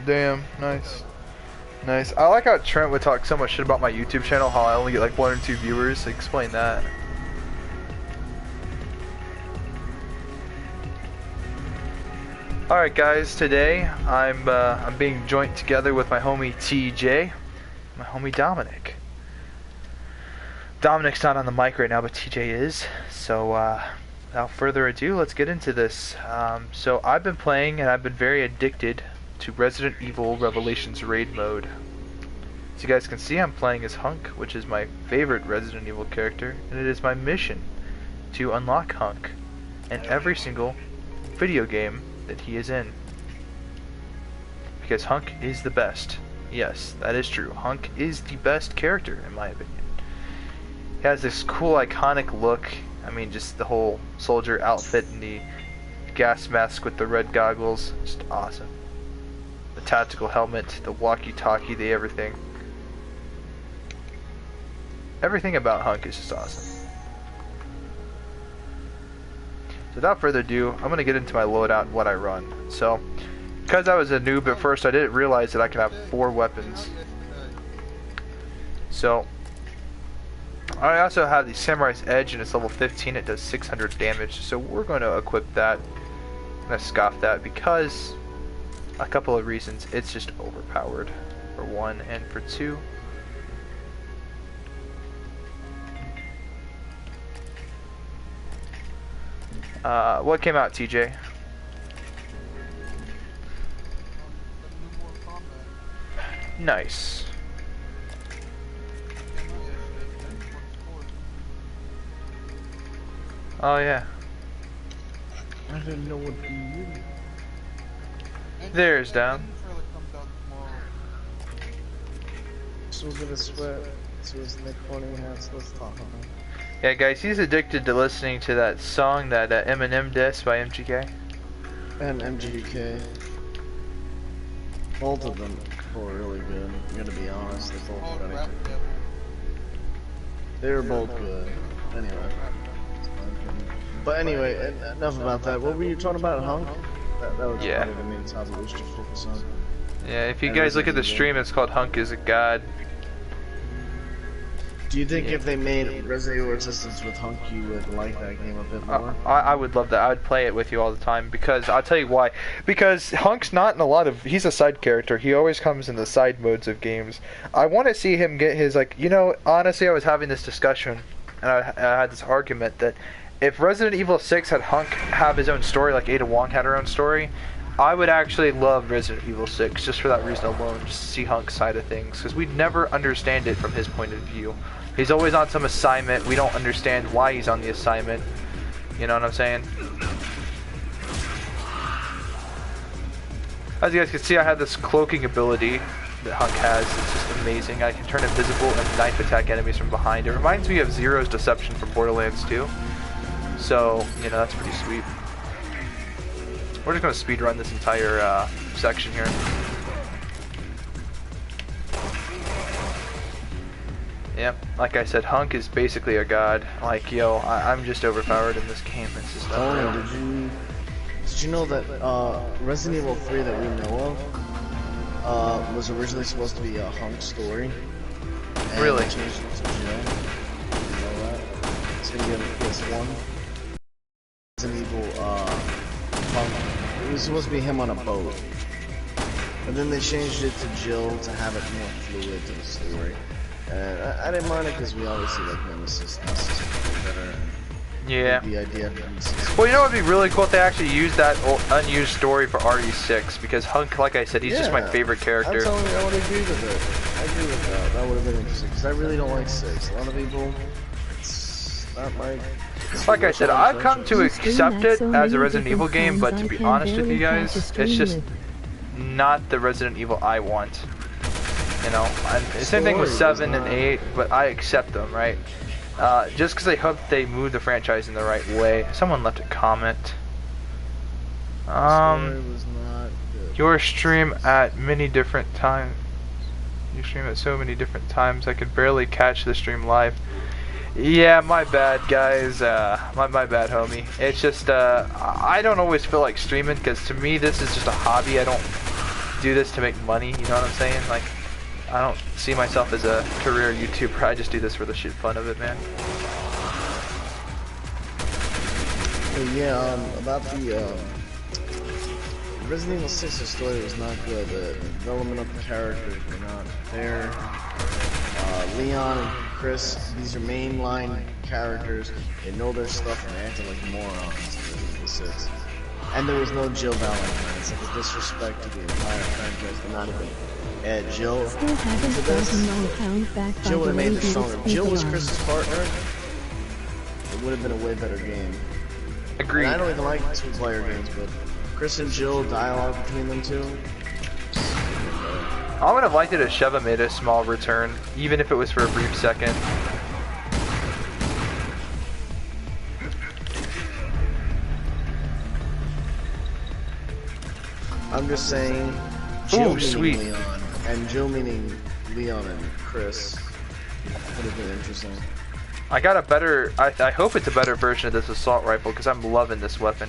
Damn, nice. Nice. I like how Trent would talk so much shit about my YouTube channel, how I only get like 1 or 2 viewers. Explain that. Alright guys, today I'm being joined together with my homie TJ, my homie Dominic. Dominic's not on the mic right now, but TJ is. So without further ado, let's get into this. So I've been playing and I've been very addicted to Resident Evil Revelations raid mode. As you guys can see, I'm playing as Hunk, which is my favorite Resident Evil character, and it is my mission to unlock Hunk in every single video game that he is in. Because Hunk is the best. Yes, that is true. Hunk is the best character, in my opinion. He has this cool, iconic look. I mean, just the whole soldier outfit and the gas mask with the red goggles. Just awesome. The tactical helmet, the walkie-talkie, the everything. Everything about Hunk is just awesome. So without further ado, I'm going to get into my loadout and what I run. So, because I was a noob at first, I didn't realize that I could have 4 weapons. So, I also have the Samurai's Edge, and it's level 15. It does 600 damage. So we're going to equip that. I'm going to scoff that because a couple of reasons. It's just overpowered, for one, and for two, what came out, TJ? Nice. Oh yeah. I didn't know what to do. There's down. So gonna sweat. So is Nick pointing hats. Let's talk about it. Yeah, guys, he's addicted to listening to that song, that Eminem diss by MGK. And MGK. Both of them were really good. I'm gonna be honest, they're both pretty good. They were both good. Anyway. But anyway, enough about that. What were you talking about, Hunk? That was yeah. probably the main topic we should focus on. Yeah, if you guys look at the stream, it's called Hunk is a God. Do you think if they made Resident Evil Resistance with Hunk, you would like that game a bit more? I would love that. I would play it with you all the time, because I'll tell you why. Because Hunk's not in a lot of... He's a side character. He always comes in the side modes of games. I want to see him get his, like... You know, honestly, I was having this discussion, and I had this argument that if Resident Evil 6 had Hunk have his own story, like Ada Wong had her own story, I would actually love Resident Evil 6, just for that reason alone, just to see Hunk's side of things, because we'd never understand it from his point of view. He's always on some assignment. We don't understand why he's on the assignment. You know what I'm saying? As you guys can see, I have this cloaking ability that Hunk has. It's just amazing. I can turn invisible and knife attack enemies from behind. It reminds me of Zero's Deception from Borderlands 2. So, you know, that's pretty sweet. We're just going to speed run this entire section here. Yep, like I said, Hunk is basically a god. Like, yo, I'm just overpowered in this game. It's just unreal. Did you know that Resident Evil 3 that we know of was originally supposed to be a Hunk story? And really? They changed it to Jill. You know that? It's gonna be on the PS1. Resident Evil Hunk. It was supposed to be him on a boat. But then they changed it to Jill to have it more fluid to the story. I didn't mind it because we always see like Nemesis better. Yeah. The idea of Nemesis. Well, you know what would be really cool if they actually used that unused story for RE6, because Hunk, like I said, he's just my favorite character. I'm telling you, I would agree with it. I agree with that. That would have been interesting, because I really don't like 6. A lot of people, it's not my... Like I said, I've come to accept it as a Resident Evil game, but to be honest with you guys, it's just not the Resident Evil I want. You know, same thing with 7 and 8, but I accept them, right? Just because I hope they move the franchise in the right way. Someone left a comment. Your stream at many different times. You stream at so many different times, I could barely catch the stream live. Yeah, my bad, guys. My bad, homie. It's just, I don't always feel like streaming, because to me, this is just a hobby. I don't do this to make money, you know what I'm saying? Like, I don't see myself as a career YouTuber, I just do this for the shit fun of it, man. Yeah, about the Resident Evil 6's story was not good. The development of the characters were not there. Leon and Chris, these are mainline characters. They know their stuff and they acted like morons in Resident Evil 6. And there was no Jill Valentine. It's like a disrespect to the entire franchise. They're not even Jill. Jill would have made this stronger. If Jill was Chris's partner, it would have been a way better game. Agreed. And I don't even like two-player games, but Chris and Jill, dialogue between them two. I would have liked it if Sheva made a small return, even if it was for a brief second. I'm just saying, Jill meaning sweet. Leon, and Jill meaning Leon and Chris would have been interesting. I got a better, I hope it's a better version of this assault rifle, because I'm loving this weapon.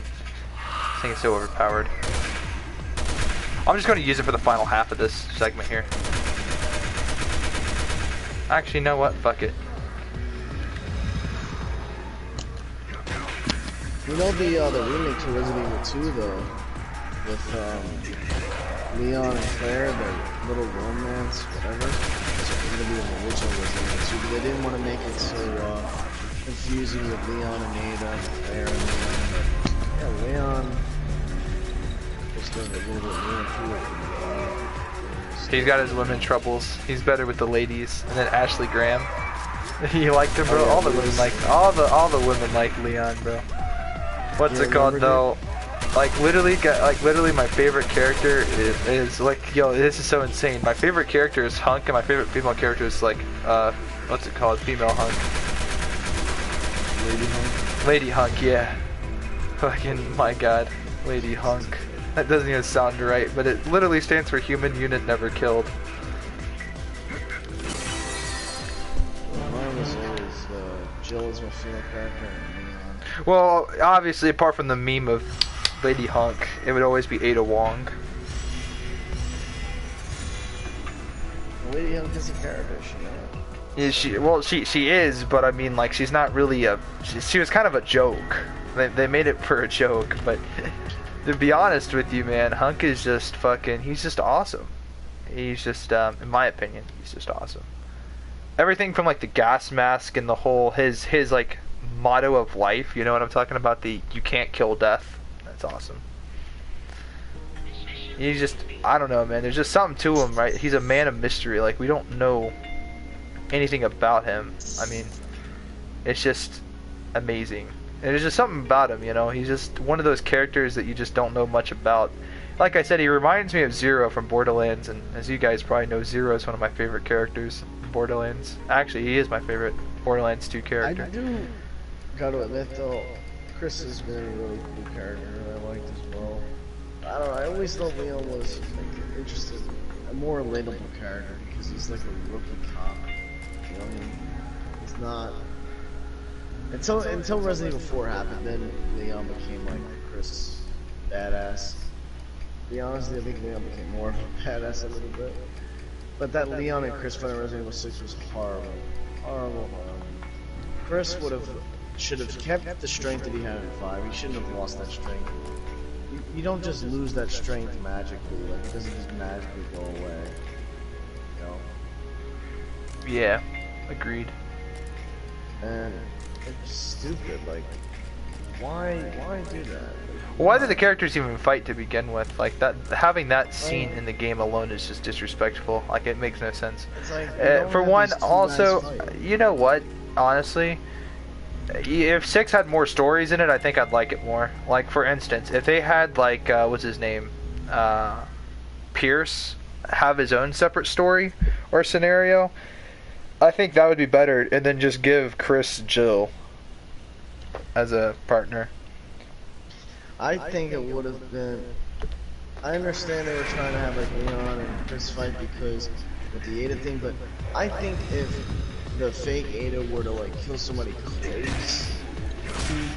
I think it's so overpowered. I'm just going to use it for the final half of this segment here. Actually, you know what? Fuck it. You know the remake to Resident Evil 2 though, with Leon and Claire, the little romance, whatever. It's going to be in the original Resident Evil 2, but they didn't want to make it so confusing with Leon and Ada, and Claire and Leon. But yeah, Leon just does a little bit more to it. He's got his women troubles. He's better with the ladies. And then Ashley Graham. You liked him, bro? Oh, yeah, all the women like all the women like Leon, bro. What's it called though? Like literally my favorite character is like, yo, this is so insane. My favorite character is Hunk, and my favorite female character is like what's it called? Female Hunk. Lady Hunk? Lady Hunk, yeah. Fucking my god. Lady Hunk. That doesn't even sound right, but it literally stands for Human Unit Never Killed. Mine was always Jill is my favorite character and Leon. Well, obviously, apart from the meme of Lady Hunk, it would always be Ada Wong. Lady Hunk is a character, Yeah, she is, but I mean, like, she's not really a. She was kind of a joke. They made it for a joke, but to be honest with you, man, Hunk is just fucking. He's just awesome. He's just, in my opinion, he's just awesome. Everything from like the gas mask and the whole his like motto of life. You know what I'm talking about? The you can't kill death. That's awesome. He's just, I don't know, man. There's just something to him, right? He's a man of mystery. Like, we don't know anything about him. I mean, it's just amazing. And there's just something about him, you know? He's just one of those characters that you just don't know much about. Like I said, he reminds me of Zero from Borderlands, and as you guys probably know, Zero is one of my favorite characters in Borderlands. Actually, he is my favorite Borderlands 2 character. I do gotta admit, though, Chris has been a really cool character that I liked as well. I don't know, I always thought Leon was like interesting, a more relatable character because he's like a rookie cop. You know what I mean? He's not until Resident Evil 4 happened, then Leon became like Chris badass. To be honest, I think Leon became more of a badass a little bit. But that Leon and Chris fight in Resident Evil 6 was horrible. Horrible. Chris should have kept the strength that he had in 5. He shouldn't have lost that strength. You don't just lose that strength magically, like it doesn't just magically go away. You know? Yeah, agreed. And it's stupid, like why do that? Why did the characters even fight to begin with? Like that, having that scene in the game alone is just disrespectful. Like it makes no sense. It's like, For one, also, you know what? Honestly, if 6 had more stories in it, I think I'd like it more. Like for instance, if they had like what's his name, Pierce, have his own separate story or scenario, I think that would be better. And then just give Chris Jill as a partner. I think it would have been. I understand they were trying to have like Leon and Chris fight because with the Ada thing, but I think if the fake Ada were to like kill somebody close to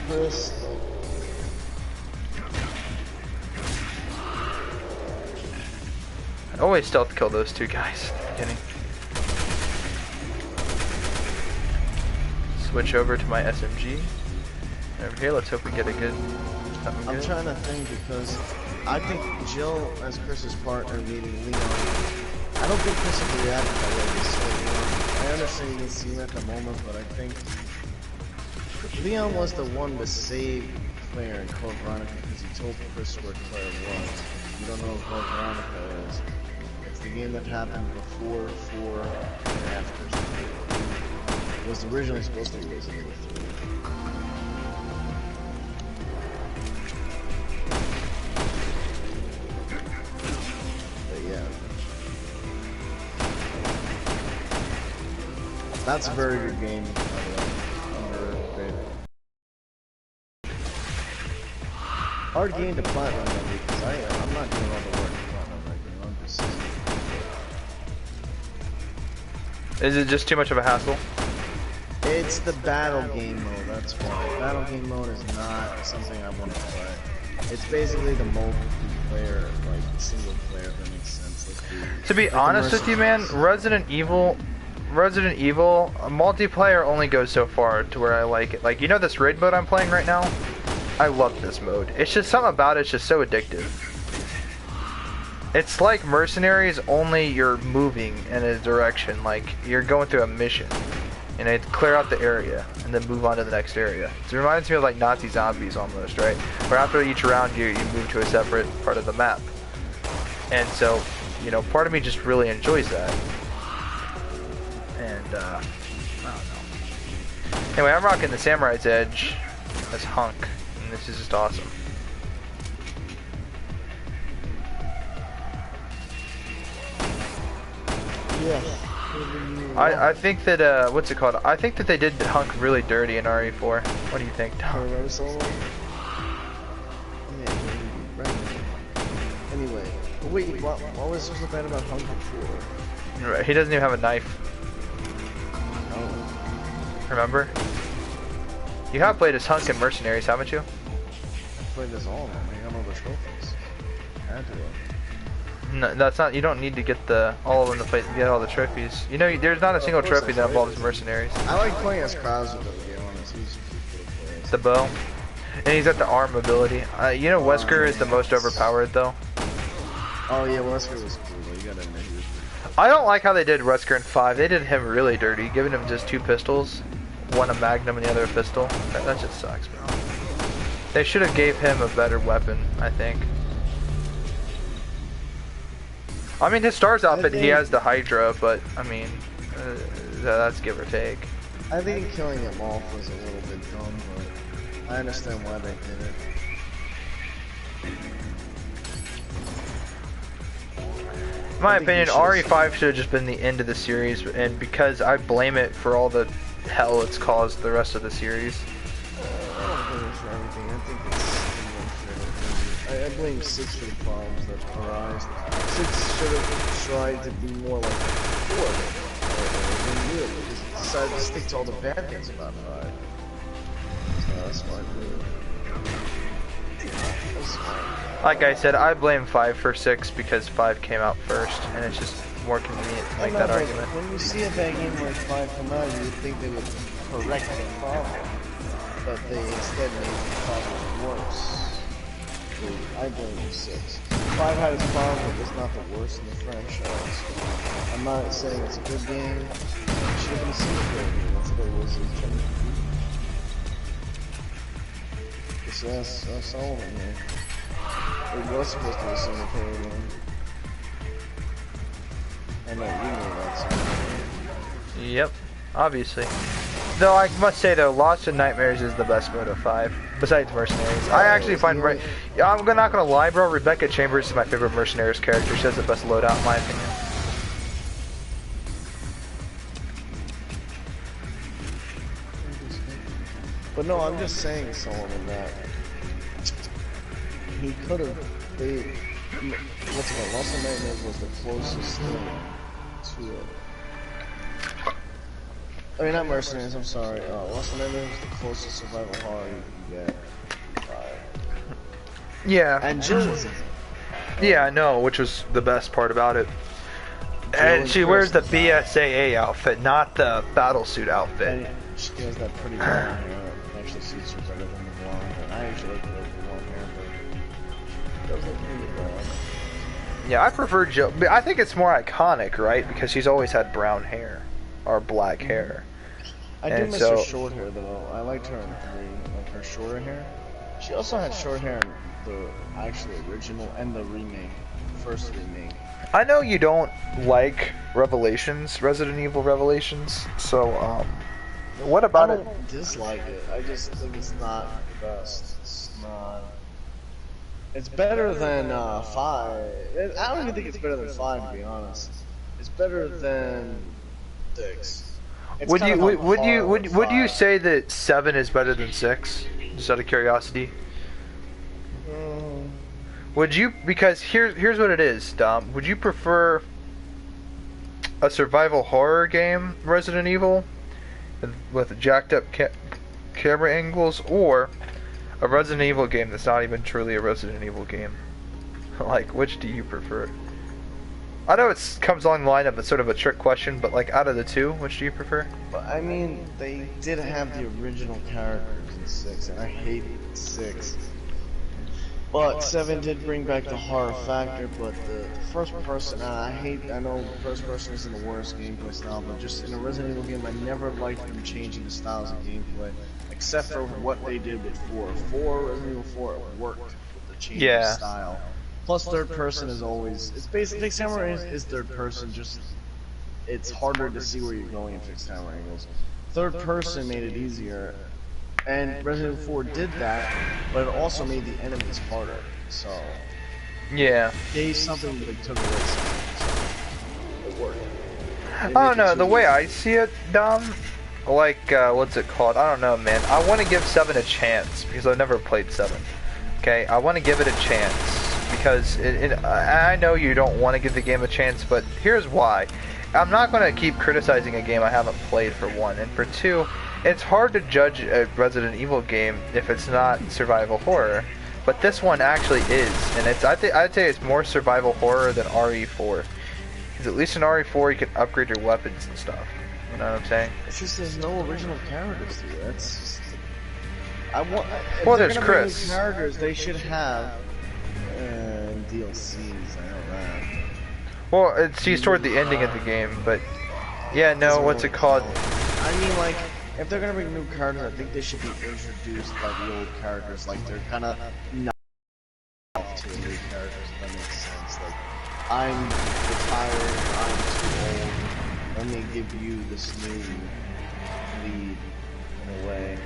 Chris, Always stealth kill those two guys at the beginning. Switch over to my SMG. Over here, let's hope we get a good... I'm trying to think because I think Jill as Chris's partner meeting Leon, I don't think Chris would react that way to say Leon. I understand you can see him at the moment, but I think Leon was the one to save Claire and Code Veronica because he told Chris where Claire was. You don't know who Veronica is. It's the game that happened before, for, and after. It was originally supposed to be Resident Evil 3. But yeah. That's a very good game, by the way. Hard game to platinum because I'm not doing all the work to platinum right now. I'm just... Is it just too much of a hassle? It's the battle game mode, that's why. Battle game mode is not something I want to play. It's basically the multiplayer, like single player, if that makes sense. Like to be honest with you, man, Resident Evil multiplayer only goes so far to where I like it. Like, you know this raid mode I'm playing right now? I love this mode. It's just something about it's just so addictive. It's like Mercenaries, only you're moving in a direction. Like, you're going through a mission. And they clear out the area, and then move on to the next area. It reminds me of like Nazi zombies almost, right? Where after each round you move to a separate part of the map. And so, you know, part of me just really enjoys that. And, I don't know. Anyway, I'm rocking the Samurai's Edge as Hunk. This is just awesome. yeah. I think that what's it called? I think that they did Hunk really dirty in RE4. What do you think, Tom? Yeah, right. Anyway, wait, what was so bad about Hunk before? Right, he doesn't even have a knife. Oh. Remember? You have played as Hunk in Mercenaries, haven't you? I played as all of them. I got all the trophies. I had to. No, that's not. You don't need to get all of them to play to get all the trophies. You know, there's not a single trophy that involves Mercenaries. I like playing as Krauser, to be honest. He's pretty cool. The bow, and he's got the arm ability. You know, Wesker is the most overpowered though. Oh yeah, Wesker was cool. You gotta admit he was pretty I don't like how they did Wesker in 5. They did him really dirty, giving him just 2 pistols, one a Magnum and the other a pistol. That just sucks, bro. They should have gave him a better weapon, I think. I mean, his Stars outfit, he has the Hydra, but, I mean, that's give or take. I think killing him off was a little bit dumb, but I understand why they did it. In my opinion, RE5 should have just been the end of the series, and because I blame it for all the hell it's caused the rest of the series. I don't blame it for everything. I think it's I blame 6 for the problems that arise. 6 should have tried to be more like 4 than really, because it decided to stick to all the bad things about 5. So that's why I do it. Like I said, I blame 5 for 6 because 5 came out first, and it's just more convenient to make that argument. When you see a bad game like 5 come out, you would think they would correct the problem, but they instead made the problem worse. I blame 6. 5 had its problem, but it's not the worst in the franchise. I'm not saying it's a good game. It should have been a single player game. That's what it was intended to be. Just ask Solomon here. It was supposed to be a single player game. I know you know that. Yep, obviously. Though I must say though, Lost in Nightmares is the best mode of 5, besides Mercenaries. I actually find, I'm not gonna lie, bro. Rebecca Chambers is my favorite Mercenaries character. She has the best loadout, in my opinion. But no, I'm just saying, Solomon, that he could have. What's it called? Lost in Nightmares was the closest thing to it. I mean, not Mercenaries, I'm sorry. Lost in Nightmares was the closest survival horror you can get. Yeah. And Jill was in it. Yeah, I know, which was the best part about it. And she wears the BSAA outfit, not the battlesuit outfit. And she has that pretty blonde hair. It actually suits her better than the blonde hair. I actually like the blonde hair, but it does look pretty blonde. Yeah, I prefer Jill. I think it's more iconic, right? Because she's always had brown hair or black hair. I do miss her short hair though. I liked her in 3, like her shorter hair. She also had short hair in the actual original and the remake, first remake. I know you don't like Revelations, Resident Evil Revelations, so what about it? I don't dislike it. I just think it's not the best. It's not. It's better than 5. I don't even think it's better than 5, to be honest. It's better than 6. It's Would you say that 7 is better than 6? Just out of curiosity. Would you, because here's what it is, Dom. Would you prefer a survival horror game, Resident Evil, with jacked up camera angles, or a Resident Evil game that's not even truly a Resident Evil game? Like, which do you prefer? I know it comes along the line of a sort of a trick question, but like, out of the two, which do you prefer? I mean, they did have the original characters in 6, and I hate 6. But 7 did bring back the horror factor, but the first person, I know first person isn't the worst gameplay style, but just in a Resident Evil game, I never liked them changing the styles of gameplay, except for what they did with 4. Resident Evil 4 worked with the change of style. Plus third person is always, it's basically, fixed camera is third person, just, it's harder to see where you're going in fixed camera angles. Third person made it easier. And Resident Evil 4 did that, but it also made the enemies harder. So yeah, gave something that took away something. So it worked. I don't know. The way I see it, Dom, like what's it called? I don't know, man. I want to give 7 a chance because I've never played 7. Okay, I want to give it a chance because I know you don't want to give the game a chance, but here's why. I'm not going to keep criticizing a game I haven't played, for 1, and for 2. It's hard to judge a Resident Evil game if it's not survival horror, but this one actually is, and I'd say it's more survival horror than RE4, because at least in RE4 you can upgrade your weapons and stuff. You know what I'm saying? It's just there's no original characters here. That's just, well, there's Chris. Characters they should have DLCs. I know that. Well, she's toward the ending of the game, but yeah, no, what's it called? I mean, like, if they're gonna bring new characters, I think they should be introduced by the old characters. Like, they're kind of not off to the new characters, if that makes sense. Like, I'm retired, I'm too old, let me give you this new lead, in a way.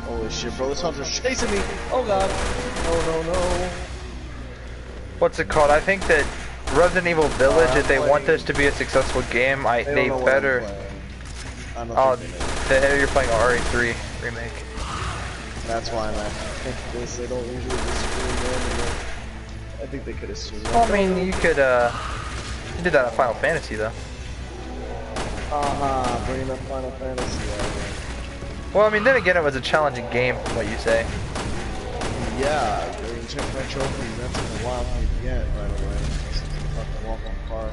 Holy shit, bro, this hunter's chasing me! Oh god! No. What's it called? I think that Resident Evil Village, if they want this to be a successful game, they better... Oh, you're playing a RE3 remake. That's why I'm at this. They don't usually disagree. I think they could assume that. Well, I mean, you could, you did that in Final Fantasy, though. Bringing up Final Fantasy. Well, I mean, then again, it was a challenging game, from what you say. Yeah, check my trophies. That's a while for me to get, by the way. Fucking walk on par.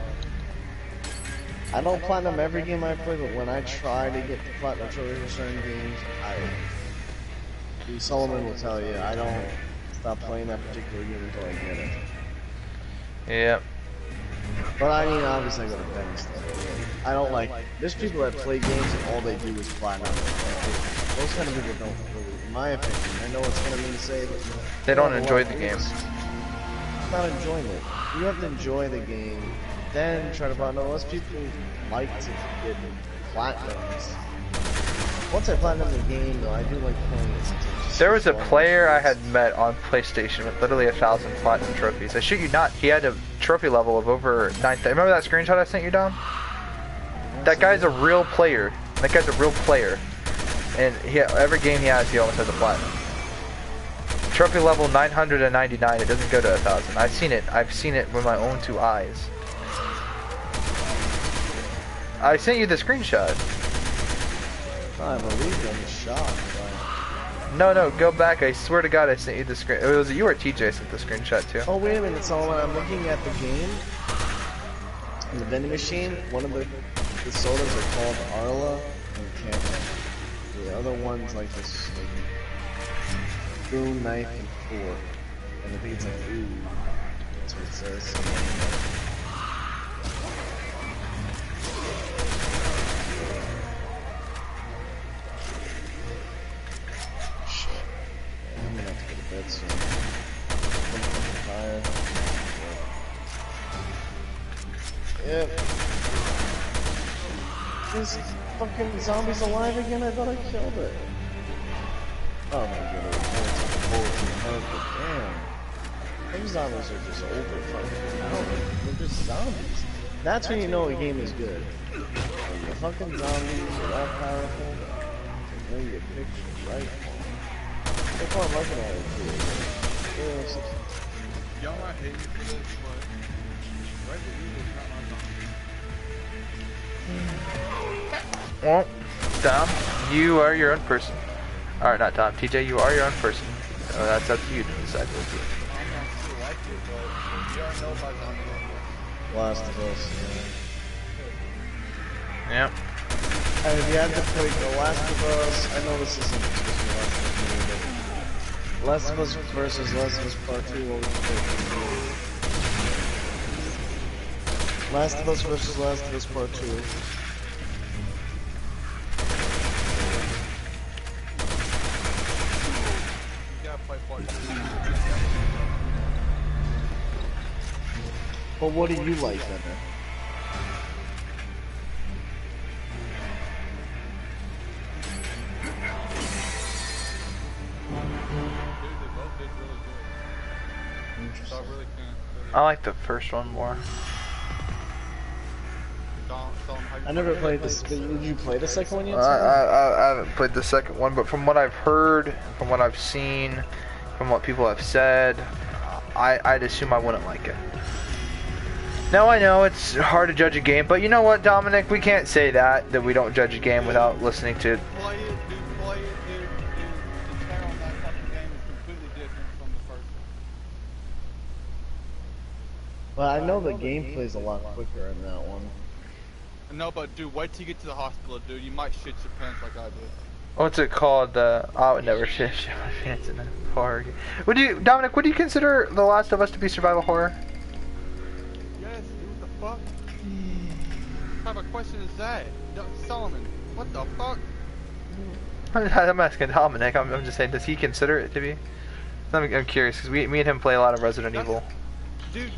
I don't platinum every game I play, but when I try to get the platinum trophies in certain games, Solomon will tell you, I don't stop playing that particular game until I get it. Yeah. But I mean, obviously I go to bed and stuff. I don't like, there's people that play games and all they do is platinum. Those kind of people don't really, in my opinion, I know it's kind of mean to say, but they don't enjoy the game. It's not enjoyment. You have to enjoy the game, then try to platinum. Most people like to get platinums. Once I platinum the game, though, I do like playing it. There was a player I had met on PlayStation with literally 1,000 platinum trophies. I shit you not, he had a trophy level of over 9,000. Remember that screenshot I sent you, Dom? That guy's a real player. That guy's a real player. And every game he has, he almost has a platinum. Trophy level 999, it doesn't go to 1,000. I've seen it with my own 2 eyes. I sent you the screenshot. I believe I'm shocked. No, go back. I swear to God, I sent you the screen. It was you or TJ sent the screenshot too. Oh, wait a minute, so when I'm looking at the game, in the vending machine, one of the sodas are called Arla and Camp. The other one's like this, like, spoon, knife, and fork. And I think it's like, ooh, that's what it says. Shit. Yeah, I'm gonna have to go to bed soon. I'm fucking tired. Yep. This fucking zombie's alive again? I thought I killed it. Oh my goodness. Damn. Those zombies are just over fucking out. They're just zombies. That's when you know a game is good. When the fucking zombies are that powerful, and then you pick the right one. That's why I'm looking at it too. Y'all might hate me for this, but Resident Evil is not my Well, Dom, you are your own person. Alright, not Dom. TJ, you are your own person. That's up to you to decide what to do. Last of Us, Yeah. And if you had to play The Last of Us, I know this isn't supposed to be Last of Us versus Last of Us Part 2, what would you pick? Last of Us versus Last of Us Part 2. But what do you like better? I like the first one more. I never played this. Did you play the second one yet? I haven't played the second one, but from what I've heard, from what I've seen, from what people have said, I'd assume I wouldn't like it. Now I know it's hard to judge a game, but you know what, Dominic? We can't say that we don't judge a game without listening to it. Play it, dude. The tear on that fucking game is completely different from the first one. Well, I know the gameplay's a lot quicker in that one. No, but dude, wait till you get to the hospital, dude. You might shit your pants like I did. What's it called? I would never shit my pants in a horror game. Dominic, would you consider The Last of Us to be survival horror? Yes, dude, what the fuck? What type of question is that? Solomon, what the fuck? I'm asking Dominic. I'm just saying, does he consider it to be? I'm curious, because me and him play a lot of Resident Evil. Dude, you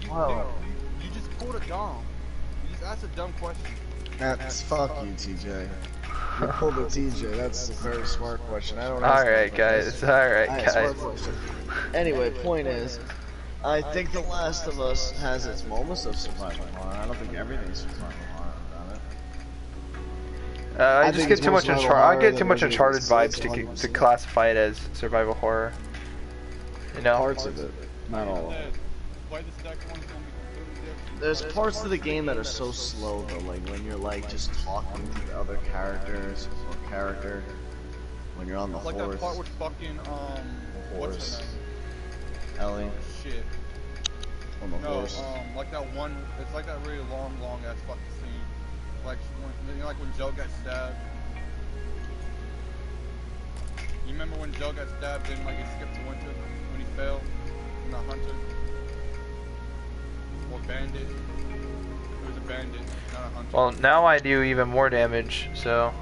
just pulled a Dom. You just asked a dumb question. That's fuck you, TJ. You pulled a TJ. That's a very smart question. I don't. Alright, guys. Alright, guys. Anyway, point is, I think The Last of Us has its moments of survival horror. I don't think everything's survival horror about it. I just get too much Uncharted vibes to classify it as survival horror. You know? Parts of it, not all of it. There's parts of the game that are so slow though, like when you're like just talking to the other characters or character, when you're on the like horse. Like that part with fucking what's her name? Ellie. Shit. On the horse. Like that one. It's like that really long ass fucking scene. Like when Joe got stabbed. You remember when Joe got stabbed and like he skipped to winter when he fell from the hunter? Or bandit. It was a bandit, not a hunter. Well, now I do even more damage, so...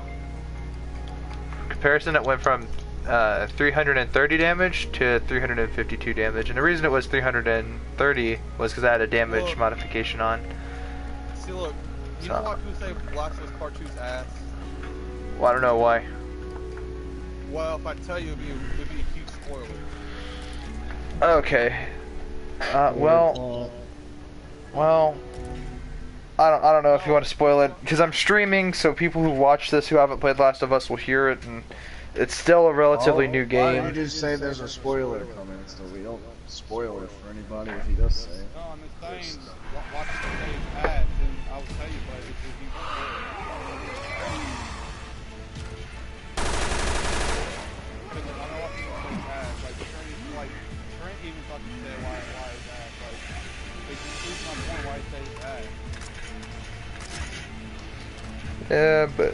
In comparison, it went from 330 damage to 352 damage. And the reason it was 330 was because I had a damage modification on. See, look, you know why people say Last of Us Part 2's ass? Well, I don't know why. Well, if I tell you, it'd be a huge spoiler. Okay. Well, I don't know if you want to spoil it, because I'm streaming, so people who watch this who haven't played Last of Us will hear it, and it's still a relatively new game. Why don't you just say there's a spoiler coming, so we don't spoil it for anybody if he does say it. No, I'm just saying, watch the stage ads, and I will tell you, but it's a huge spoiler. Trent even thought to say why his ass. Like, they just proves my point why he said his ass. Yeah, but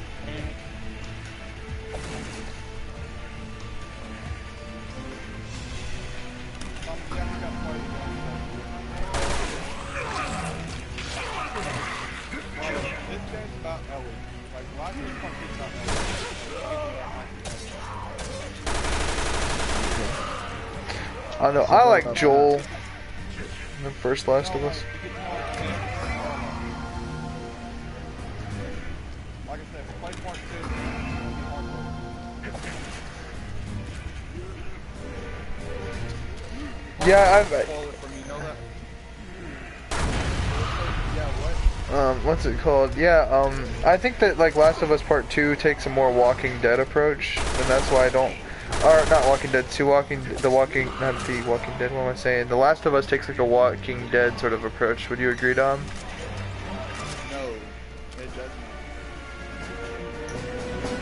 This game's about Ellie. Like, last year's part 2 is about Ellie. I don't know. I like Joel. The first Last of Us. Like I said, play part 2. Yeah, I've. Spoil it for me, know that? Yeah, what? What's it called? Yeah, I think that like Last of Us Part 2 takes a more Walking Dead approach, and that's why I don't, or not Walking Dead, not the Walking Dead, what am I saying? The Last of Us takes like a Walking Dead sort of approach. Would you agree, Dom? No, it doesn't.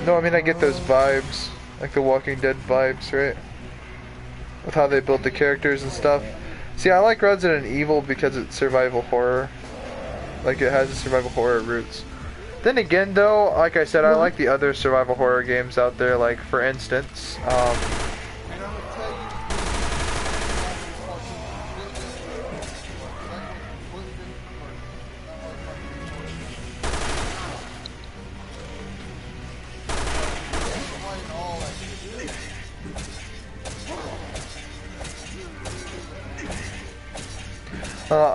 No, I mean I get those vibes, like the Walking Dead vibes, right? With how they build the characters and stuff. See, I like Resident Evil because it's survival horror. Like it has a survival horror roots. Then again though, like I said, I like the other survival horror games out there, like for instance, And I'm gonna tell you,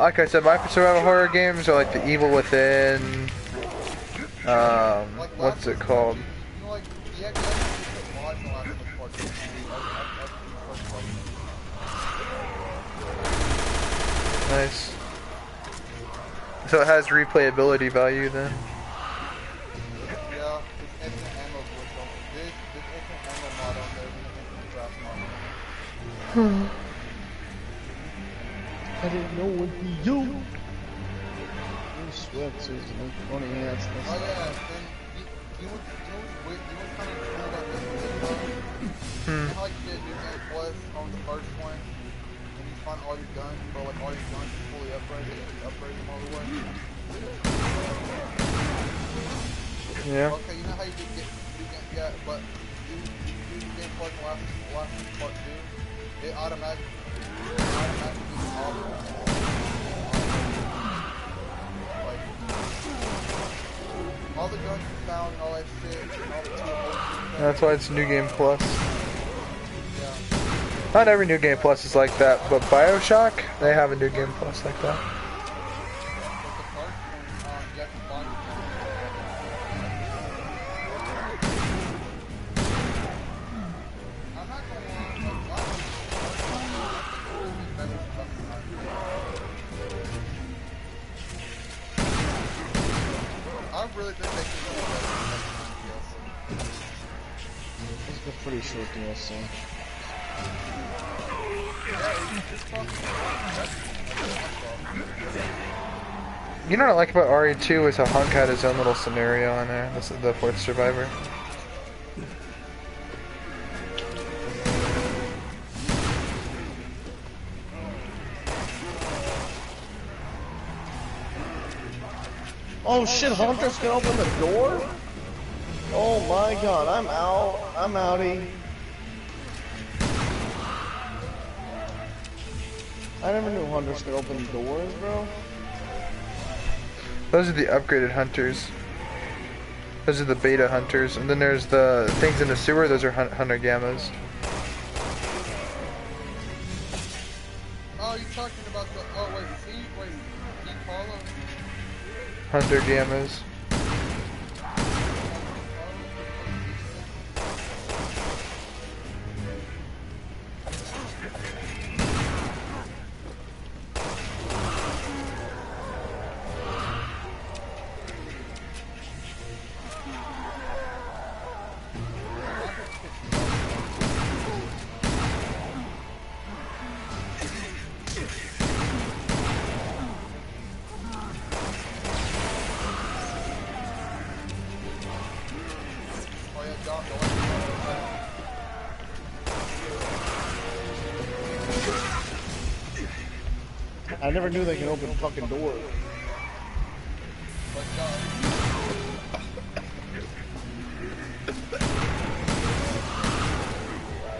like I said, my survival horror games are like the Evil Within, what's it called? Nice. So it has replayability value then? yeah, this instant ammo glitch on this instant ammo mod on there, this draft mod. I didn't know it would be you. No sweatsuits and funny ass. Oh yeah, then you know what's weird? You know what's kind of cool about this? You know how like you did your game plus on the first one, and you find all your guns, but like all your guns are fully upgraded, and you upgrade them all the way. Yeah. Okay, you know how you did get yeah, but you do the game plus last part 2, it automatically like all the guns you found and all that shit and all the tools. That's why it's New Game Plus. Yeah. Not every New Game Plus is like that, but BioShock, they have a New Game Plus like that. I really think they can do better than It's a pretty short DLC. You know what I like about RE2 is how Hunk had his own little scenario on there. This is the 4th Survivor. Oh shit, Hunters can open the door? Oh my god, I'm out. I'm outie. I never knew Hunters could open doors, bro. Those are the upgraded hunters. Those are the beta hunters. And then there's the things in the sewer, those are hunter gammas. Oh, you're talking about the, oh wait, see, follow? Hunter gammas. I never knew they can open fucking doors. But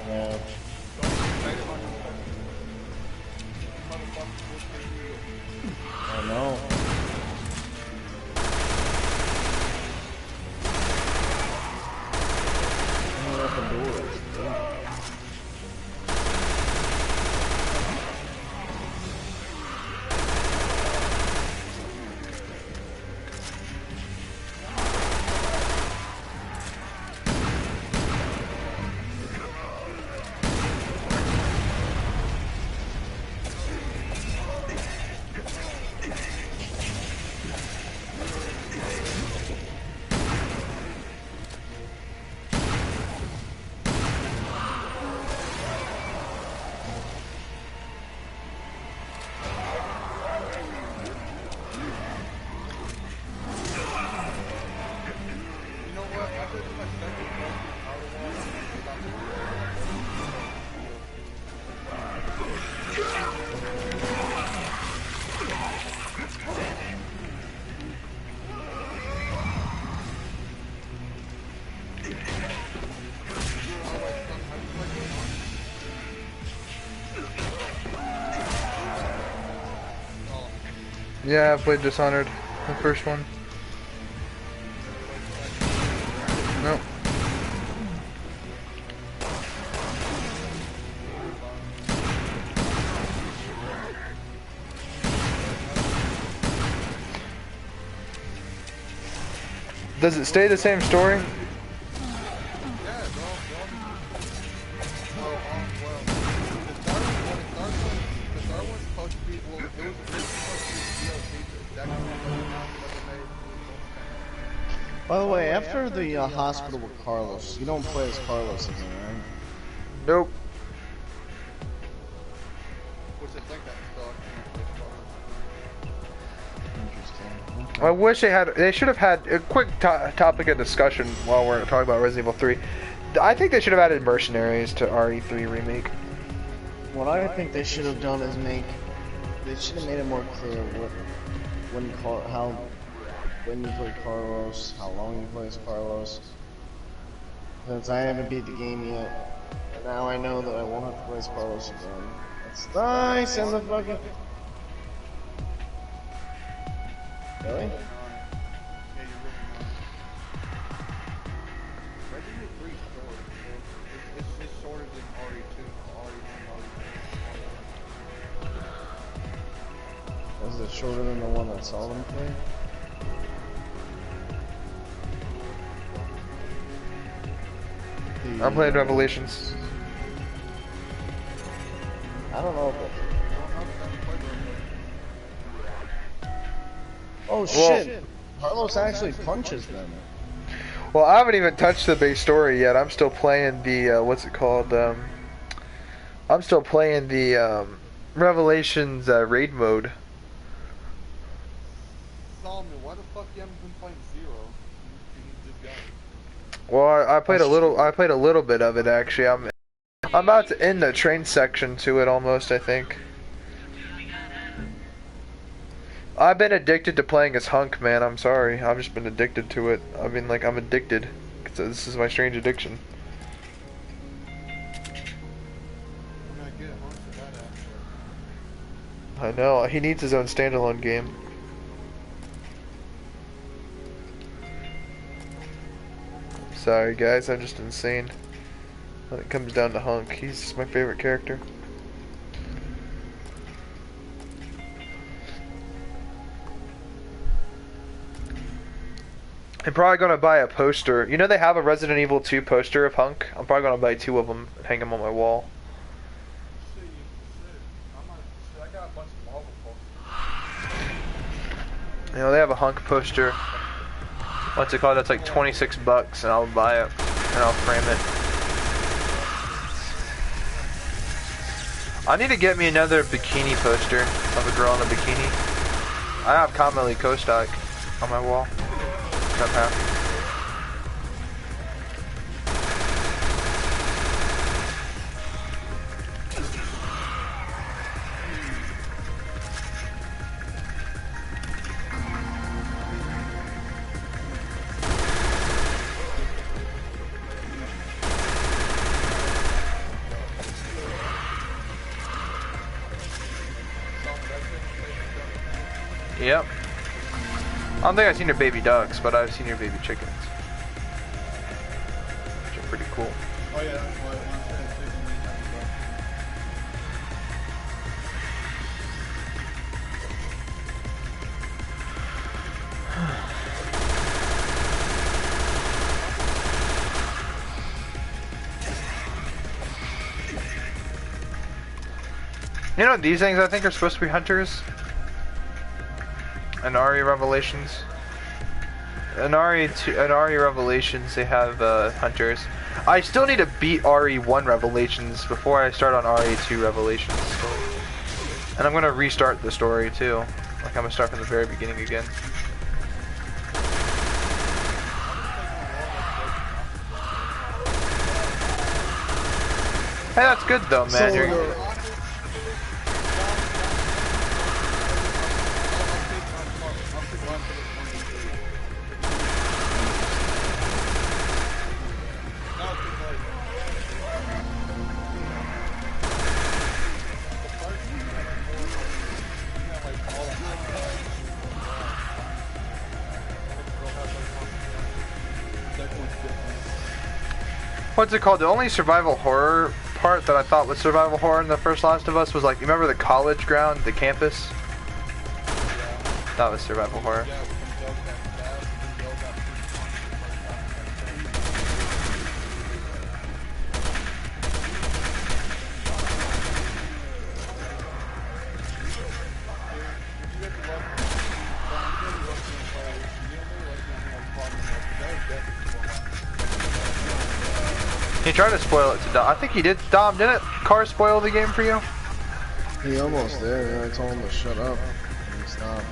Yeah. I know. Open doors. Yeah, I played Dishonored, the first one. Nope. Does it stay the same story? By the way, after the hospital with Carlos, you don't play as Carlos again, right? Nope. which I think that's Interesting. I wish they should have had a quick topic of discussion while we're talking about Resident Evil 3. I think they should have added mercenaries to RE3 remake. What I think they should have done is they should have made it more clear when you play Carlos, how long you play as Carlos. Since I haven't beat the game yet, and now I know that I won't have to play as Carlos again. That's nice and the fucking. Really? Is it shorter than the one that Solomon played? I'm playing Revelations. I don't know if it... Oh shit! Carlos actually punches them. Well, I haven't even touched the base story yet. I'm still playing the, what's it called? I'm still playing the, Revelations, raid mode. Solomon, why the fuck you haven't been playing Zero? You just got it. Well, I played a little bit of it, actually. I'm about to end the train section to it almost, I think. I've been addicted to playing as Hunk, man. I'm sorry. I've just been addicted to it. I mean, like, I'm addicted. So this is my strange addiction. I know. He needs his own standalone game. Sorry, guys. I'm just insane when it comes down to Hunk. He's just my favorite character. I'm probably going to buy a poster. You know they have a Resident Evil 2 poster of Hunk? I'm probably going to buy 2 of them and hang them on my wall. You know, they have a Hunk poster. What's it called? That's like 26 bucks, and I'll buy it and I'll frame it. I need to get me another bikini poster of a girl in a bikini. I have Kamali Kostak on my wall. Somehow. Yep. I don't think I've seen your baby ducks, but I've seen your baby chickens. Which are pretty cool. Oh yeah, that's why You know, these things I think are supposed to be hunters. And Ari Revelations. In Ari Revelations, they have hunters. I still need to beat RE1 Revelations before I start on RE2 Revelations. And I'm gonna restart the story too. Like I'm gonna start from the very beginning again. Hey, that's good though, man. What's it called? The only survival horror part that I thought was survival horror in the first Last of Us was like, you remember the college ground, the campus? That was survival horror. He tried to spoil it to Dom. I think he did. Dom, didn't Car spoil the game for you? He almost did, and I told him to shut up. And he stopped.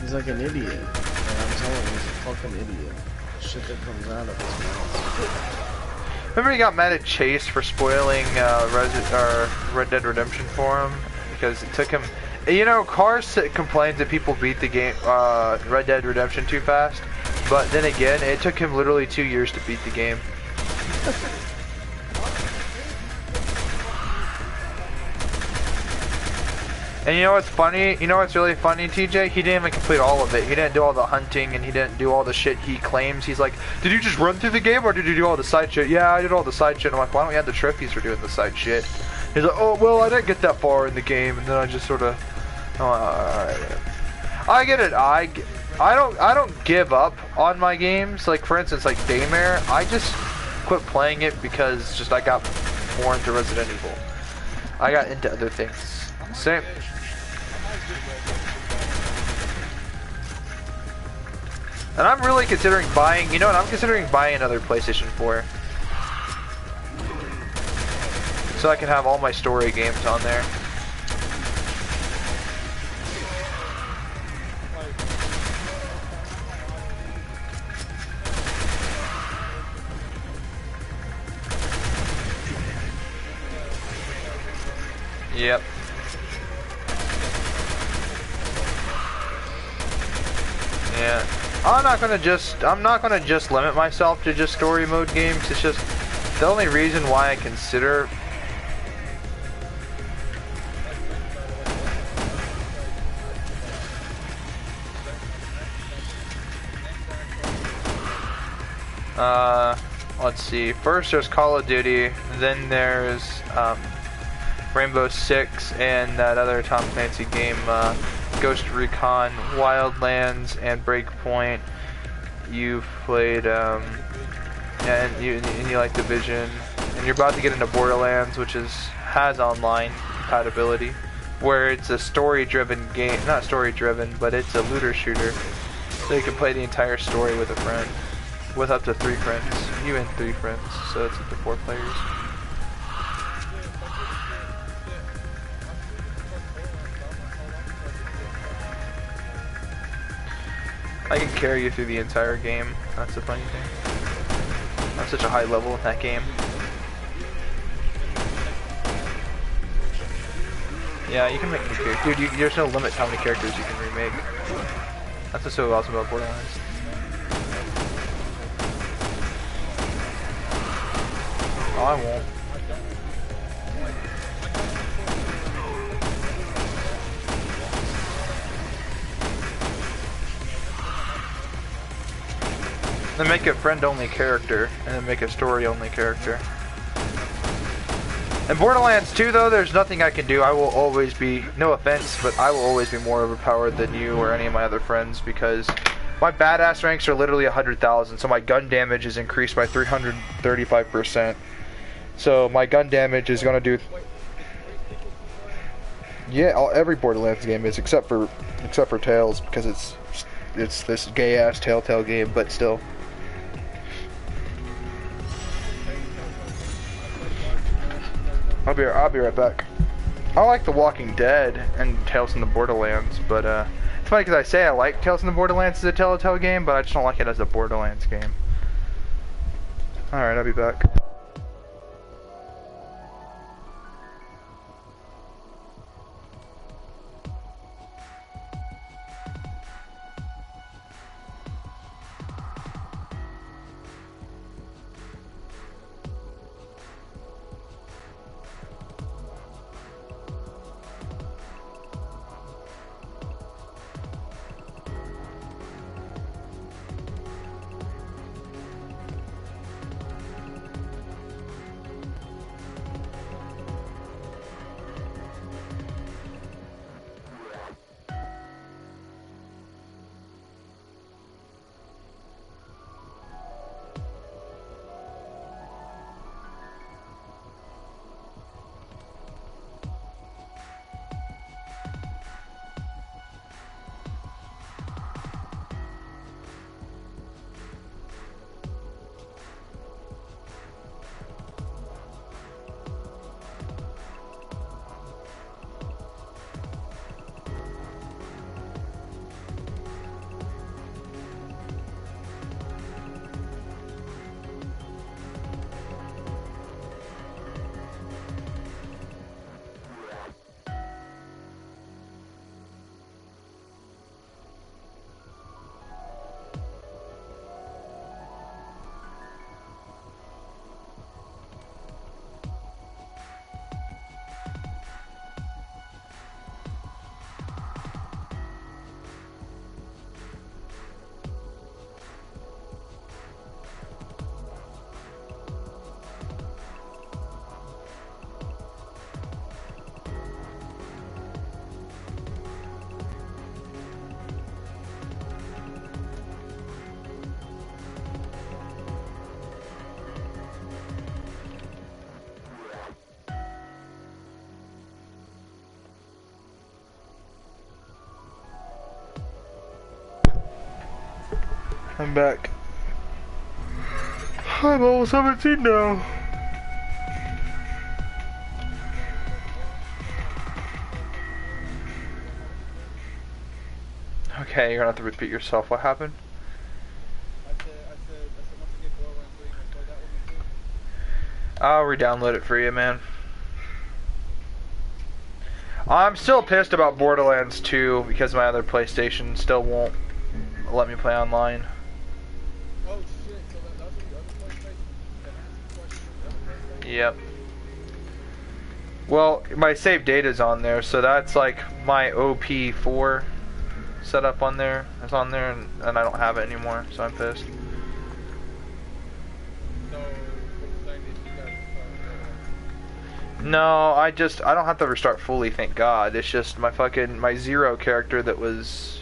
He's like an idiot. Like, I'm telling you, he's a fucking idiot. The shit that comes out of his mouth. Remember he got mad at Chase for spoiling Red Dead Redemption for him? Because it took him... You know, Car complains that people beat the game, Red Dead Redemption too fast. But then again, it took him literally 2 years to beat the game. And you know what's funny? You know what's really funny, TJ? He didn't even complete all of it. He didn't do all the hunting, and he didn't do all the shit he claims. He's like, did you just run through the game, or did you do all the side shit? Yeah, I did all the side shit. I'm like, why don't we have the trophies for doing the side shit? He's like, oh, well, I didn't get that far in the game, and then I just sort of... Oh, alright. I get it. I don't give up on my games. Like, for instance, like Daymare, I just quit playing it because just I got more into Resident Evil. I got into other things. Same. And I'm really considering buying, you know what, I'm considering buying another PlayStation 4. So I can have all my story games on there. Yep. Yeah. I'm not gonna just limit myself to just story mode games. It's just the only reason why I consider let's see. First there's Call of Duty, then there's Rainbow Six, and that other Tom Clancy game, Ghost Recon, Wildlands, and Breakpoint. You've played, and you like Division, and you're about to get into Borderlands, which has online compatibility, where it's a story-driven game, not story-driven, but it's a looter shooter, so you can play the entire story with a friend, with up to 3 friends, you and 3 friends, so it's up to 4 players. I can carry you through the entire game. That's the funny thing. I'm such a high level in that game. Yeah, you can make new characters. Dude, there's no limit to how many characters you can remake. That's what's so awesome about Borderlands. Oh, I won't. Then make a friend-only character, and then make a story-only character. In Borderlands 2, though, there's nothing I can do. I will always be, no offense, but I will always be more overpowered than you or any of my other friends because my badass ranks are literally 100,000, so my gun damage is increased by 335%. So my gun damage is gonna do. Yeah, every Borderlands game is, except for Tales, because it's this gay ass Telltale game, but still. I'll be right back. I like The Walking Dead and Tales from the Borderlands, but it's funny because I say I like Tales from the Borderlands as a Telltale game, but I just don't like it as a Borderlands game. All right, I'll be back. I'm back. I'm almost 17 now. Okay, you're gonna have to repeat yourself. What happened? I said once I get Borderlands 3, you gonna play that with me too? I'll re-download it for you, man. I'm still pissed about Borderlands 2 because my other PlayStation still won't let me play online. Oh shit, so that's what the other PlayStation that answers the question for the other PlayStation? Yep. Well, my save data's on there, so that's like my OP4 setup on there. It's on there, and I don't have it anymore, so I'm pissed. So, what you're saying is you gotta restart No, I don't have to restart fully, thank God. It's just my Zero character that was,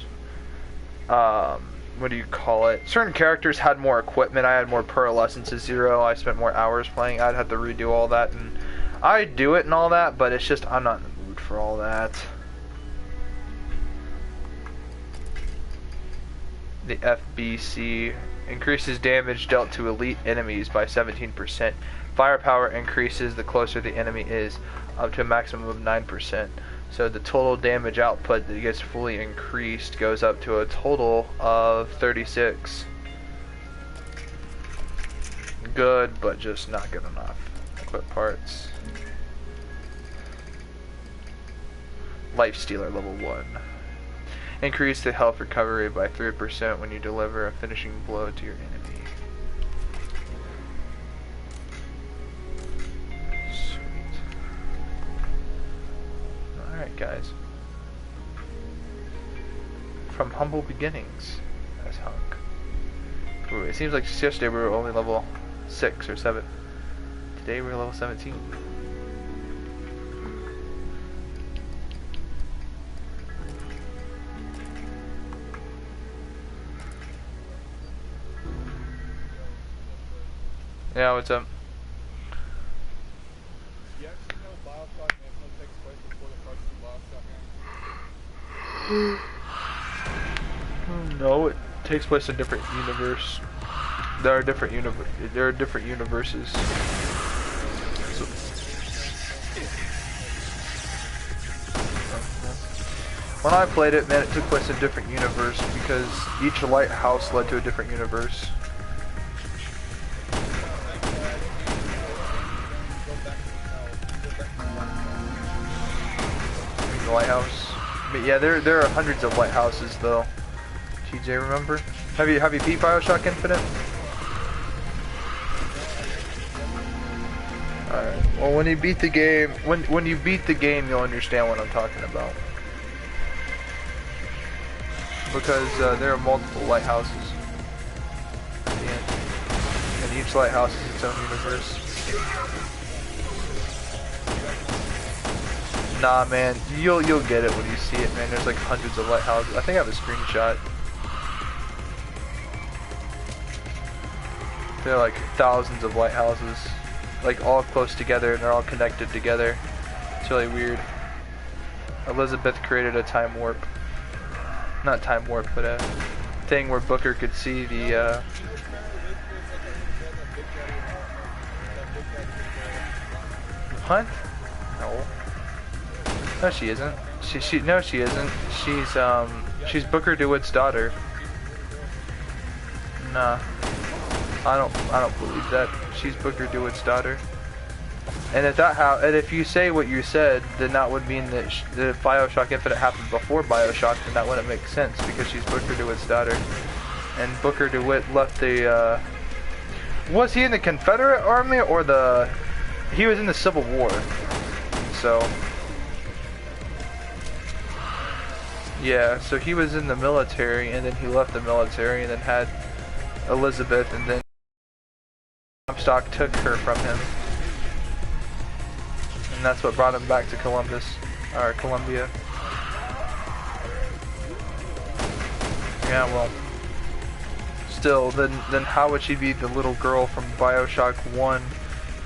what do you call it? Certain characters had more equipment. I had more pearlescence as Zero. I spent more hours playing. I'd have to redo all that, and I'd do it and all that, but it's just, I'm not in the mood for all that. The FBC increases damage dealt to elite enemies by 17%. Firepower increases the closer the enemy is, up to a maximum of 9%. So the total damage output that gets fully increased goes up to a total of 36. Good, but just not good enough. Equip parts. Life Stealer level 1. Increase the health recovery by 3% when you deliver a finishing blow to your enemy. Sweet. Alright guys. From humble beginnings as Hunk. Ooh, it seems like just yesterday we were only level 6 or 7. Today we're level 17. Yeah, what's up? You actually know Bioshock Infinite takes place before the first two Bioshock games? No, it takes place in a different universe. There are different universes. So, when I played it, man, it took place in a different universe because each lighthouse led to a different universe. The lighthouse. But yeah, there are hundreds of lighthouses though. TJ, remember? Have you beat Bioshock Infinite? Alright. Well, when you beat the game, when you beat the game, you'll understand what I'm talking about. Because there are multiple lighthouses at the end, and each lighthouse is its own universe. Nah, man, you'll get it when you see it, man. There's like hundreds of lighthouses. I think I have a screenshot. There are like thousands of lighthouses, like all close together, and they're all connected together. It's really weird. Elizabeth created a time warp. Not time warp, but a thing where Booker could see the, Hunt? No. No, she isn't. No, she isn't. She's Booker DeWitt's daughter. Nah. I don't believe that. She's Booker DeWitt's daughter. And if you say what you said, then that would mean that the Bioshock Infinite happened before Bioshock, and that wouldn't make sense because she's Booker DeWitt's daughter. And Booker DeWitt left the, was he in the Confederate Army or he was in the Civil War. So, yeah, so he was in the military, and then he left the military, and then had Elizabeth, and then Comstock took her from him. And that's what brought him back to Columbia. Yeah, well, still, then how would she be the little girl from Bioshock 1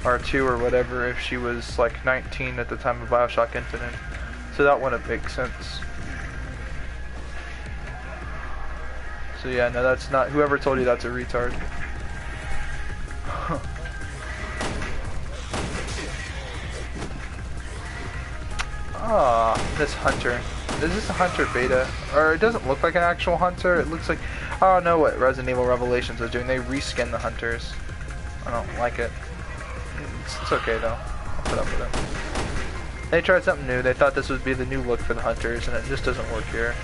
or 2 or whatever if she was like 19 at the time of Bioshock Infinite? So that wouldn't make sense. So yeah, no, that's not, whoever told you that's a retard. Ah, this hunter. Is this a hunter beta? Or it doesn't look like an actual hunter. It looks like, I don't know what Resident Evil Revelations is doing. They reskin the hunters. I don't like it. It's okay though. I'll put up with it. They tried something new. They thought this would be the new look for the hunters, and it just doesn't work here.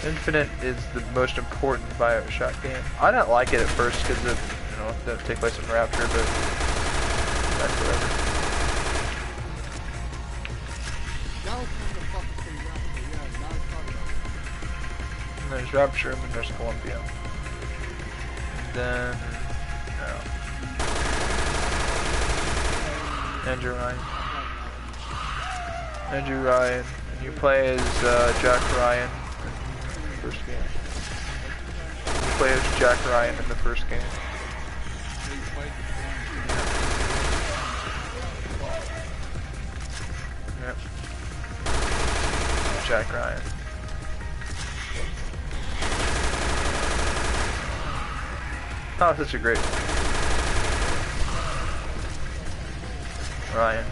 Infinite is the most important Bioshock game. I didn't like it at first because it, didn't take place in Rapture, but that's whatever. And there's Rapture, and then there's Columbia. And then, Andrew Ryan. Andrew Ryan, and you play as Jack Ryan. First game. You play as Jack Ryan in the first game. Yep. Jack Ryan. Oh, such a great Ryan.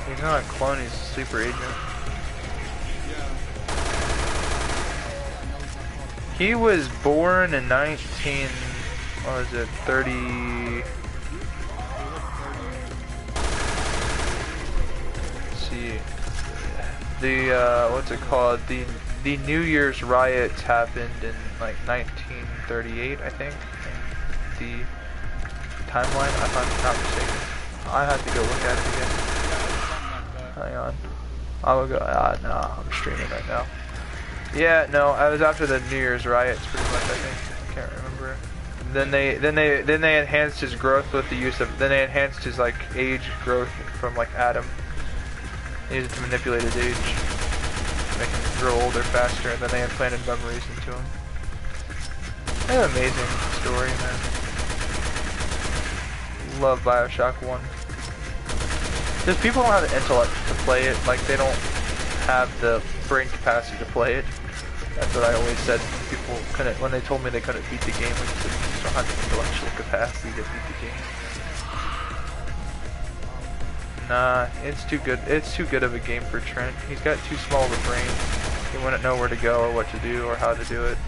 He's not a clone, he's a super agent. He was born in 19, what was it, 30... Let's see. The, what's it called? The New Year's riots happened in, like, 1938, I think. In the timeline, if I'm not mistaken. I have to go look at it again. Hang on. I will go, no, I'm streaming right now. Yeah, no, I was after the New Year's riots, pretty much, I think. I can't remember. Then they enhanced his growth with the use of, then they enhanced his, like, age growth from, like, Adam. They used it to manipulate his age, make him grow older faster, and then they implanted memories into him. An amazing story, man. Love Bioshock 1. Because people don't have the intellect to play it, like they don't have the brain capacity to play it. That's what I always said. People couldn't, when they told me they couldn't beat the game, I said, you just don't have the intellectual capacity to beat the game. Nah, it's too good. It's too good of a game for Trent. He's got too small of a brain. He wouldn't know where to go or what to do or how to do it.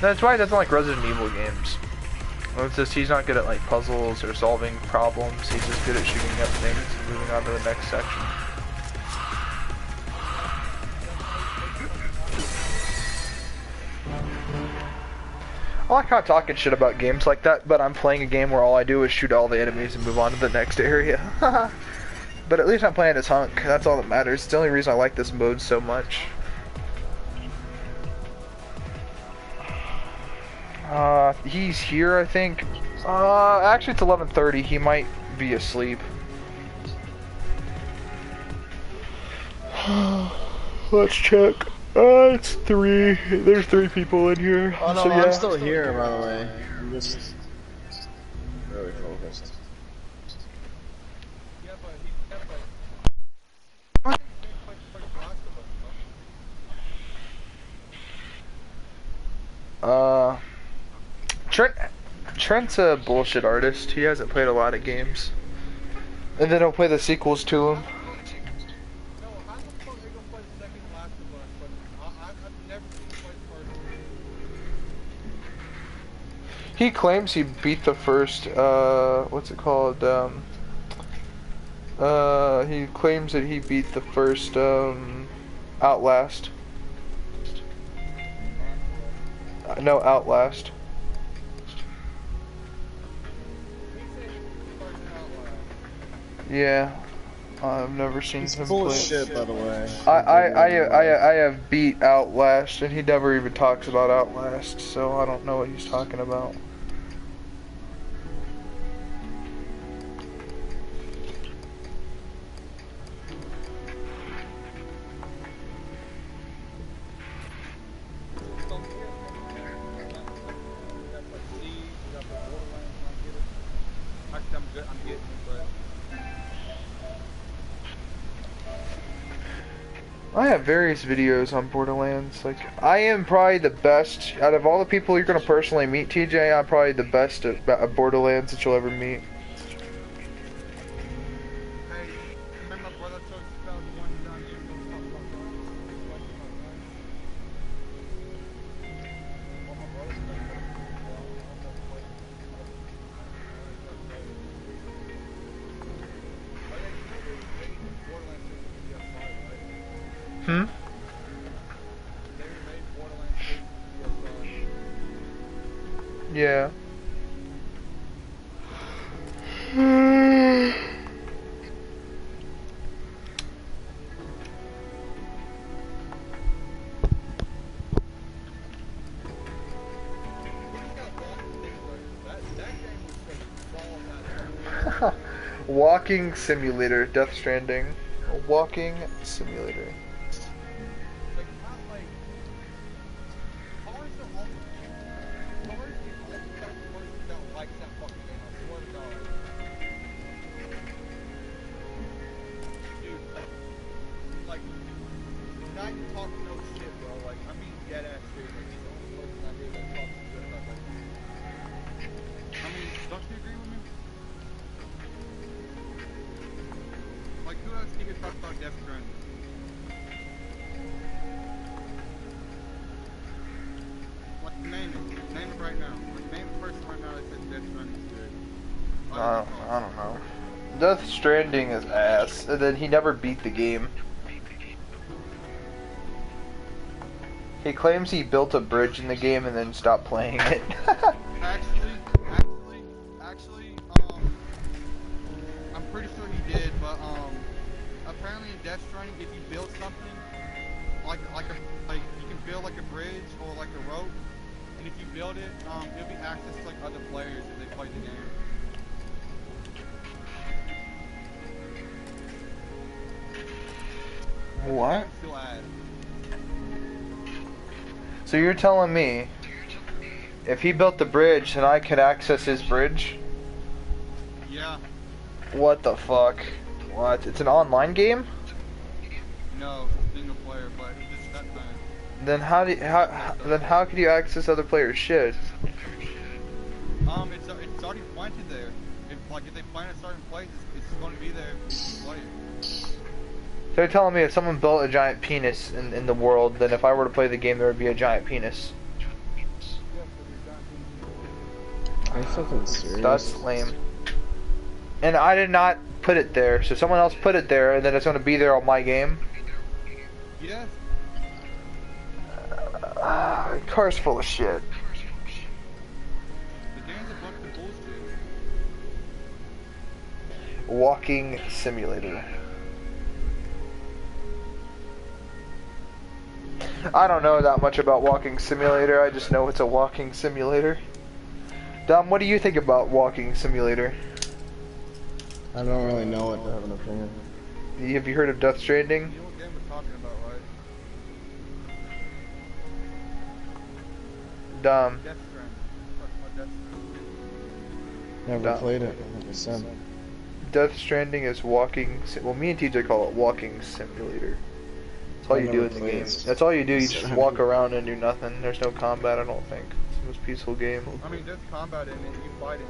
That's why he doesn't like Resident Evil games. It's just he's not good at like puzzles or solving problems. He's just good at shooting up things and moving on to the next section. I like how I'm talking shit about games like that, but I'm playing a game where all I do is shoot all the enemies and move on to the next area. But at least I'm playing as Hunk. That's all that matters. It's the only reason I like this mode so much. He's here, I think. Actually it's 11:30. He might be asleep. Let's check. It's 3. There's 3 people in here. Oh no, so, yeah. I'm still here, by the way. I'm just really focused. Trent's a bullshit artist. He hasn't played a lot of games. And then he'll play the sequels to him. He claims he beat the first, what's it called, he claims that he beat the first, Outlast. No, Outlast. Yeah. I've never seen him full play. of shit, by the way. I have beat Outlast, and he never even talks about Outlast, so I don't know what he's talking about. I have various videos on Borderlands. Like, I am probably the best out of all the people you're gonna personally meet, TJ. I'm probably the best at Borderlands that you'll ever meet. Hmm? Yeah. Walking simulator, Death Stranding. A walking simulator. Death Stranding. Death Stranding is ass, and then he never beat the game. He claims he built a bridge in the game and then stopped playing it. Actually, I'm pretty sure he did, but apparently in Death Stranding, if you build something like you can build like a bridge or like a rope, and if you build it, it'll be access to like other players if they play the game. What? Still add. So you're telling me, if he built the bridge, then I could access his bridge? Yeah. What the fuck? What? It's an online game? No, single player, but it's just that time. Then how could you access other players' shit? It's already planted there. If they plant a certain place, it's going to be there. You play it. So you're telling me if someone built a giant penis in the world, then if I were to play the game, there would be a giant penis? Are you fucking serious? That's lame. And I did not put it there, so someone else put it there, and then it's going to be there on my game? Yes. Car's full of shit. The game's a bunch of bullshit. Walking simulator. I don't know that much about Walking Simulator, I just know it's a walking simulator. Dom, what do you think about Walking Simulator? I don't really know it to have an opinion. Have you heard of Death Stranding? You know what game we're talking about, right? Dom. Death Stranding. Talking about Death Stranding. Never Dumb. played it, 100%. Death Stranding is walking... Well, me and TJ call it Walking Simulator. That's all you do in the game. That's all you do, you just walk around and do nothing. There's no combat, I don't think. It's the most peaceful game. I mean, there's combat in it. You fight it.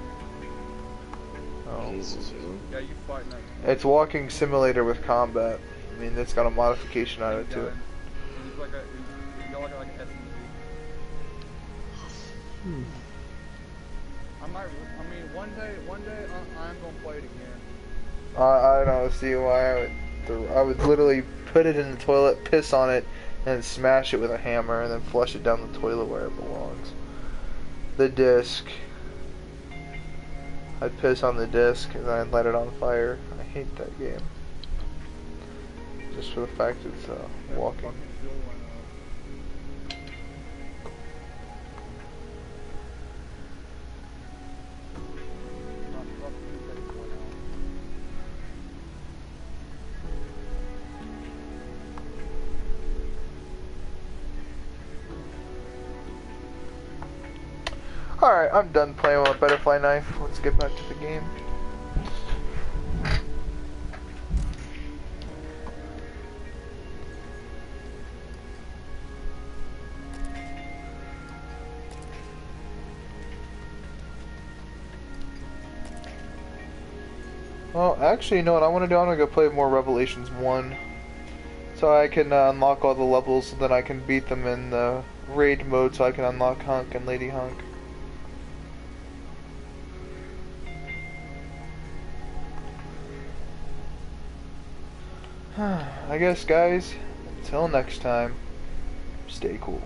Oh. Jesus, dude. Yeah, you fight it. It's Walking Simulator with combat. I mean, it's got a modification added to it. It's like you got like an SMG. I mean, one day, I'm gonna play it again. I don't see why I would literally put it in the toilet, piss on it, and smash it with a hammer, and then flush it down the toilet where it belongs. The disc. I'd piss on the disc, and then I'd light it on fire. I hate that game. Just for the fact it's walking. Alright, I'm done playing with a butterfly knife. Let's get back to the game. Well, actually, you know what I want to do? I'm going to go play more Revelations 1. So I can unlock all the levels, and then I can beat them in the raid mode so I can unlock Hunk and Lady Hunk. I guess, guys, until next time, stay cool.